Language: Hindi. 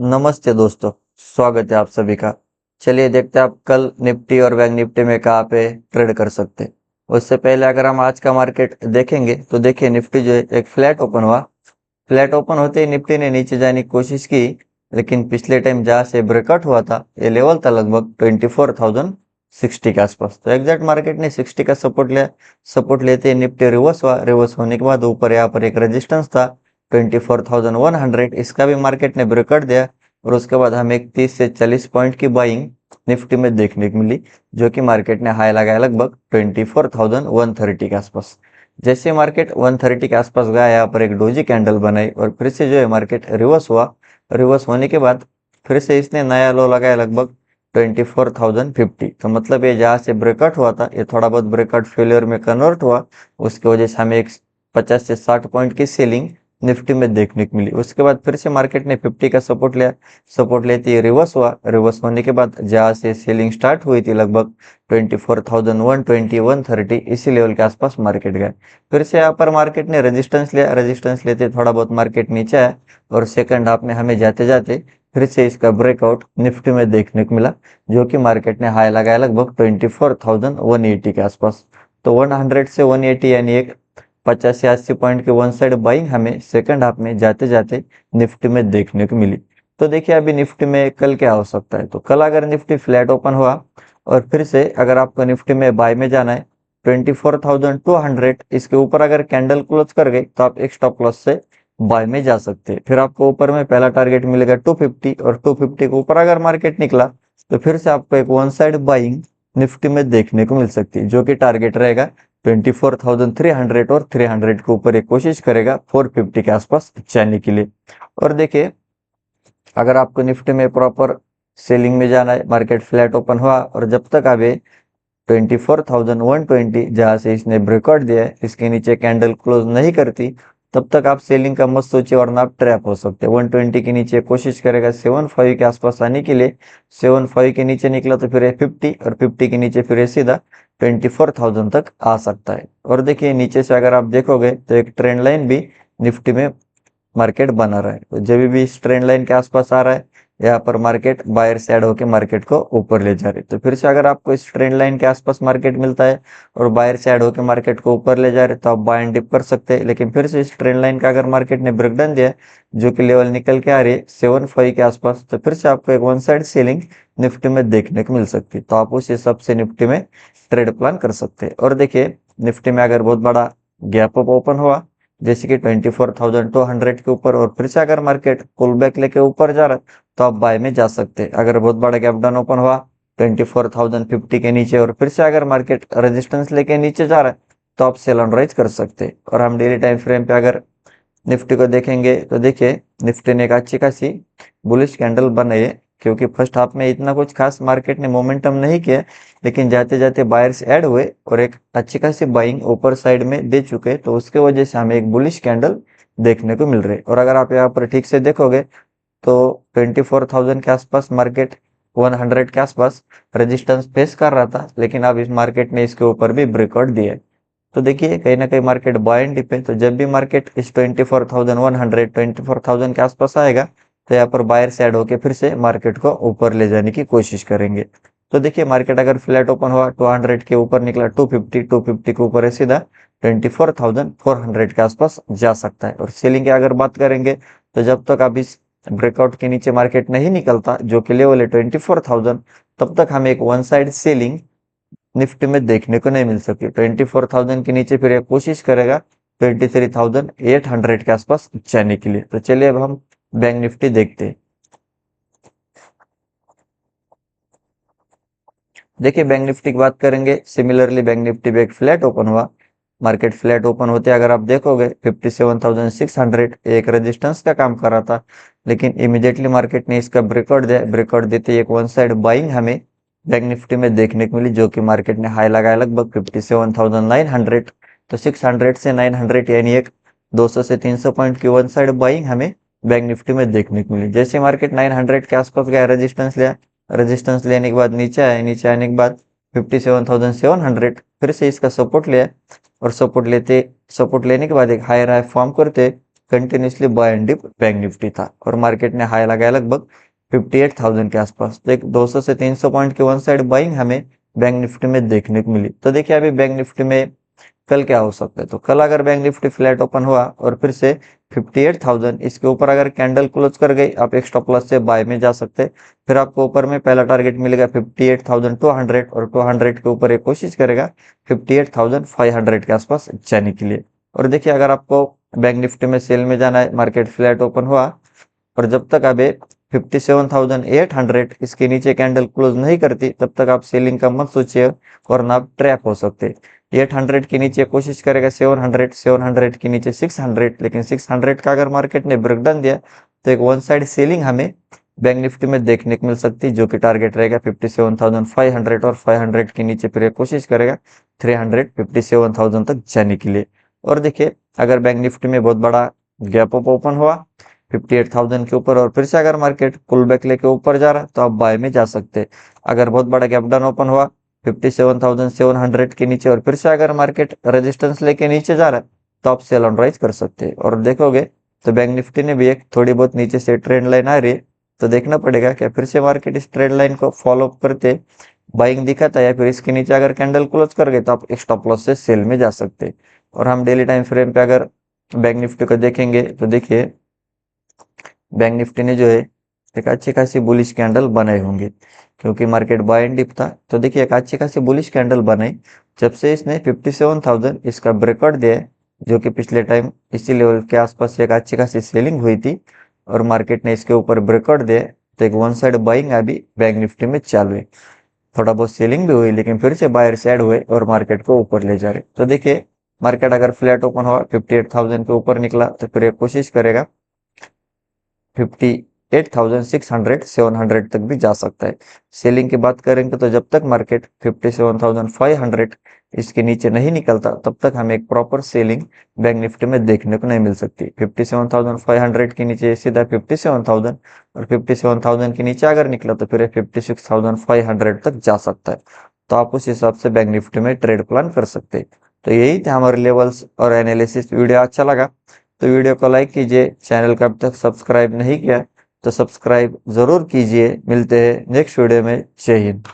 नमस्ते दोस्तों। स्वागत है आप सभी का। चलिए देखते हैं आप कल निफ्टी और बैंक निफ्टी में कहाँ पे ट्रेड कर सकते हैं। उससे पहले अगर हम आज का मार्केट देखेंगे तो देखिए निफ्टी जो है एक फ्लैट ओपन हुआ। फ्लैट ओपन होते ही निफ्टी ने नीचे जाने की कोशिश की, लेकिन पिछले टाइम जहाँ से ब्रेकआउट हुआ था ये लेवल था लगभग 24,060 के आसपास। तो एग्जैक्ट मार्केट ने 60 का सपोर्ट लिया। सपोर्ट लेते ही निफ्टी रिवर्स हुआ। रिवर्स होने के बाद ऊपर यहाँ पर एक रेजिस्टेंस था 24,100, इसका भी मार्केट ने ब्रेकआउट दिया। और उसके बाद हमें 30 से 40 पॉइंट की बाइंग निफ्टी में देखने को मिली, जो कि मार्केट ने हाई लगाया लगभग 24,130 के आसपास। जैसे मार्केट 130 के आसपास गया, यहाँ पर एक डोजी कैंडल बनाई और फिर से जो है मार्केट रिवर्स हुआ। रिवर्स होने के बाद फिर से इसने नया लो लगाया लगभग 24,050। तो मतलब ये जहाँ से ब्रेकआउट हुआ था ये थोड़ा बहुत ब्रेकआउट फेलियर में कन्वर्ट हुआ। उसकी वजह से हमें एक 50 से 60 पॉइंट की सेलिंग निफ्टी में देखने को मिली। उसके बाद फिर से मार्केट ने 50 का सपोर्ट लिया। सपोर्ट लेते ही रिवर्स हुआ। रिवर्स होने के बाद जहाँ से सेलिंग स्टार्ट हुई थी लगभग 24,120 130, इसी लेवल के आसपास मार्केट गए। फिर से यहाँ पर मार्केट ने रेजिस्टेंस लिया। रेजिस्टेंस लेते थोड़ा बहुत मार्केट नीचे आया और सेकंड हाफ में हमें जाते जाते फिर से इसका ब्रेकआउट निफ्टी में देखने को मिला, जो कि मार्केट ने हाई लगाया लगभग 24,180 के आसपास। तो 100 से 180 यानी एक 50 से 80 पॉइंट की वन साइड बाइंग हमें सेकंड हाफ में जाते जाते निफ्टी में देखने को मिली। तो देखिए अभी निफ्टी में कल क्या हो सकता है। तो कल अगर निफ्टी फ्लैट ओपन हुआ और फिर से अगर आपको निफ्टी में बाय में जाना है 24,200, इसके ऊपर अगर कैंडल क्लोज कर गई तो आप एक स्टॉप लॉस से बाय में जा सकते हैं। फिर आपको ऊपर में पहला टारगेट मिलेगा 250 और 250 के ऊपर अगर मार्केट निकला तो फिर से आपको एक वन साइड बाइंग निफ्टी में देखने को मिल सकती है, जो कि टारगेट रहेगा 24,300 और 300 के ऊपर एक कोशिश करेगा 450 के आसपास जाने के लिए। और देखिए अगर आपको निफ्टी में प्रॉपर सेलिंग में जाना है, मार्केट फ्लैट ओपन हुआ और जब तक अभी 24,120 जहां से इसने ब्रेकआउट दिया है इसके नीचे कैंडल क्लोज नहीं करती, तब तक आप सेलिंग का मत सोचिए वरना आप ट्रैप हो सकते हैं। 120 के नीचे कोशिश करेगा 75 के आसपास आने के लिए। 75 के नीचे निकला तो फिर 50 और 50 के नीचे फिर सीधा 24,000 तक आ सकता है। और देखिए नीचे से अगर आप देखोगे तो एक ट्रेंड लाइन भी निफ्टी में मार्केट बना रहा है। तो जब भी इस ट्रेंड लाइन के आसपास आ रहा है यहाँ पर मार्केट बायर से ऐड होकर मार्केट को ऊपर ले जा रही है। तो फिर से अगर आपको इस ट्रेंड लाइन के आसपास मार्केट मिलता है और बायर से ऐड होकर मार्केट को ऊपर ले जा रहे तो आप बाय एंड डिप कर सकते हैं। लेकिन फिर से इस ट्रेंड लाइन का अगर मार्केट ने ब्रेकडाउन दिया जो कि लेवल निकल के आ रही है 75 के आसपास, तो फिर से आपको एक वन साइड सेलिंग निफ्टी में देखने को मिल सकती है। तो आप उस हिसाब से निफ्टी में ट्रेड प्लान कर सकते हैं। और देखिए निफ्टी में अगर बहुत बड़ा गैप अप ओपन हुआ जैसे कि 24,200 के ऊपर और फिर से अगर मार्केट पुल बैक लेके ऊपर जा रहा है तो आप बाय में जा सकते हैं। अगर बहुत बड़ा गैप डाउन ओपन हुआ 24,050 के नीचे और फिर से अगर मार्केट रेजिस्टेंस लेके नीचे जा रहा है तो आप सेल ऑन राइज कर सकते हैं। और हम डेली टाइम फ्रेम पे अगर निफ्टी को देखेंगे तो देखिए निफ्टी ने एक अच्छी खासी बुलिश कैंडल बनाई है, क्योंकि फर्स्ट हाफ में इतना कुछ खास मार्केट ने मोमेंटम नहीं किया, लेकिन जाते जाते बायर्स ऐड हुए और एक अच्छी खासी बाइंग ऊपर साइड में दे चुके, तो उसके वजह से हमें एक बुलिश कैंडल देखने को मिल रही है। और अगर आप यहाँ पर ठीक से देखोगे तो 24,000 के आसपास मार्केट 100 के आसपास रेजिस्टेंस फेस कर रहा था, लेकिन अब इस मार्केट ने इसके ऊपर भी ब्रेकआउट दिया है। तो देखिए कहीं ना कहीं मार्केट बाय एंड डिप है। तो जब भी मार्केट इस 24,100 24,000 के आसपास आएगा तो यहाँ पर बायर से ऐड होके फिर से मार्केट को ऊपर ले जाने की कोशिश करेंगे। तो देखिए मार्केट अगर फ्लैट ओपन हुआ 200 के ऊपर निकला 250 के ऊपर है सीधा 24,400 के आसपास जा सकता है। और सेलिंग की अगर बात करेंगे तो जब तक आप इस ब्रेकआउट के नीचे मार्केट नहीं निकलता जो कि लेवल है 24,000, तब तक हमें एक वन साइड सेलिंग निफ्टी में देखने को नहीं मिल सकती। 24,000 के नीचे फिर ये कोशिश करेगा 23,800 के आसपास जाने के लिए। तो चलिए अब हम बैंक निफ्टी देखते हैं। देखिए बैंक निफ्टी की बात करेंगे, सिमिलरली बैंक निफ्टी भी एक फ्लैट ओपन हुआ। मार्केट फ्लैट ओपन होते अगर आप देखोगे 57,600 एक रेजिस्टेंस का काम कर रहा था, लेकिन इमीडिएटली मार्केट ने इसका ब्रेकआउट दिया। ब्रेकआउट देते एक वन साइड बाइंग हमें बैंक निफ्टी में देखने को मिली, जो कि मार्केट ने हाई लगाया लगभग 57,900। तो 600 से 900 यानी एक 200 से 300 पॉइंट की वन साइड बाइंग हमें बैंक निफ्टी में देखने को मिली। जैसे मार्केट 900 के आसपास गया रेजिस्टेंस लिया, रेजिस्टेंस लेने के बाद नीचे आया, नीचे आने के बाद 57,700 फिर से इसका सपोर्ट लिया और सपोर्ट लेने के बाद एक हायर हाई फॉर्म करते continuously buy and dip bank Nifty था और मार्केट ने हाई लगाया लगभग 58,000 के आसपास। तो एक 200 से 300 पॉइंट की वन साइड बाइंग हमें बैंक निफ्टी में देखने को मिली। तो देखिए अभी बैंक निफ्टी में कल क्या हो सकता है, तो कल अगर बैंक निफ्टी फ्लैट ओपन हुआ और फिर से 58,000 इसके ऊपर अगर कैंडल क्लोज कर गई, आप एक स्टॉप लॉस से बाय में जा सकते। फिर आपको ऊपर में पहला टारगेट मिलेगा 58,200 और 200 के ऊपर एक कोशिश करेगा 58,500 के आसपास जाने के लिए। और देखिए अगर आपको बैंक निफ्टी में सेल में जाना है, मार्केट फ्लैट ओपन हुआ और जब तक अभी 57,800 इसके नीचे कैंडल क्लोज नहीं करती तब तक आप सेलिंग का मत सोचिए वरना आप ट्रैप हो सकते। 800 के नीचे कोशिश करेगा 700 के नीचे 600, लेकिन 600 का अगर मार्केट ने ब्रेकडाउन दिया तो एक वन साइड सेलिंग हमें बैंक निफ्टी में देखने को मिल सकती है, जो कि टारगेट रहेगा 57,500 और 500 के नीचे फिर कोशिश करेगा 357,000 तक जाने के लिए। और देखिए अगर बैंक निफ्टी में बहुत बड़ा गैप अप ओपन हुआ 58,000 के ऊपर और फिर से अगर मार्केट पुल बैक लेके ऊपर जा रहा तो आप बाय में जा सकते। अगर बहुत बड़ा गैप डाउन ओपन हुआ 57,700 के नीचे और फिर से अगर मार्केट रेजिस्टेंस लेके नीचे जा रहा है तो आप सेल ऑन राइज कर सकते हैं। और देखोगे तो बैंक निफ्टी ने भी एक थोड़ी बहुत नीचे से ट्रेंड लाइन आ रही है, तो देखना पड़ेगा क्या फिर से मार्केट इस ट्रेंड लाइन को फॉलो करते बाइंग दिखाता है या फिर इसके नीचे अगर कैंडल क्लोज कर गए तो आप एक स्टॉप लॉस से सेल में जा सकते। और हम डेली टाइम फ्रेम पे अगर बैंक निफ्टी को देखेंगे तो देखिए बैंक निफ्टी ने जो है एक अच्छी खासी बुलिश कैंडल बनाए होंगे क्योंकि मार्केट बाय एंड डिप था। तो देखिए एक अच्छी खासी बुलिश कैंडल बनाई जब से इसने 57,000 इसका ब्रेकआउट दिया है, जो कि पिछले टाइम इसी लेवल के आसपास एक अच्छी खासी सेलिंग हुई थी और मार्केट ने इसके ऊपर ब्रेकआउट दिया तो एक वन साइड बाइंग अभी बैंक निफ्टी में चालू है। थोड़ा बहुत सेलिंग भी हुई लेकिन फिर से बायर साइड हुए और मार्केट को ऊपर ले जा रहे। तो देखिए मार्केट अगर फ्लैट ओपन हुआ 58,000 के ऊपर निकला तो फिर एक कोशिश करेगा 58,600 700 तक भी जा सकता है। सेलिंग की बात करेंगे तो जब तक मार्केट 57,500 इसके नीचे नहीं निकलता तब तक हमें एक प्रॉपर सेलिंग बैंक निफ्टी में देखने को नहीं मिल सकती। 57,500 के नीचे सीधा 57,000 और 57,000 के नीचे अगर निकला तो फिर 56,500 तक जा सकता है। तो आप उस हिसाब से बैंक निफ्टी में ट्रेड प्लान कर सकते हैं। तो यही थे हमारे लेवल्स और एनालिसिस। वीडियो अच्छा लगा तो वीडियो को लाइक कीजिए, चैनल को अब तक सब्सक्राइब नहीं किया तो सब्सक्राइब जरूर कीजिए। मिलते हैं नेक्स्ट वीडियो में। जय हिंद।